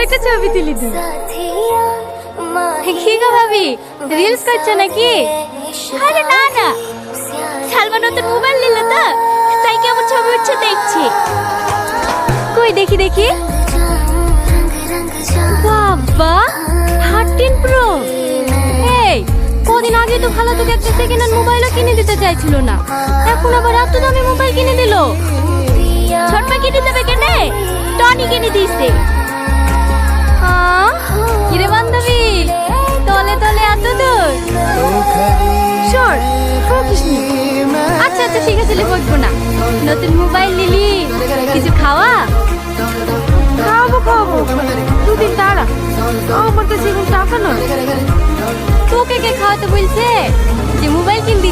একটা ছবি তুলি দিই। কি গো ভাবি, রিলস করছো নাকি? আরে না না, সালমা নতুন মোবাইল নিল তো, তাই কেমন ছবি উঠছে দেখছি। কই দেখি দেখি। বাবা 13 প্রো। এই কদিন আগে তো ভালো তোকে একটা সেকেন্ড হ্যান্ড মোবাইলও কিনে দিতে চাইছিল না, এখন আবার এত দামি মোবাইল কিনে দিল। ছোটপা কিনে দেবে কেনে? টনি কিনে দিয়েছে। কিরে বান্ধবী, তলে তলে এত দূর? শোন আচ্ছা আচ্ছা ঠিক আছে, বলবো না। নতুন মোবাইল নিলি, কিছু খাওয়া? খাওয়াবো খাওয়াবো, দুদিন দাঁড়া, আমার কাছে এখন টাকা নয়। তোকে কে খাওয়াতে বলছে যে মোবাইল কিনবি?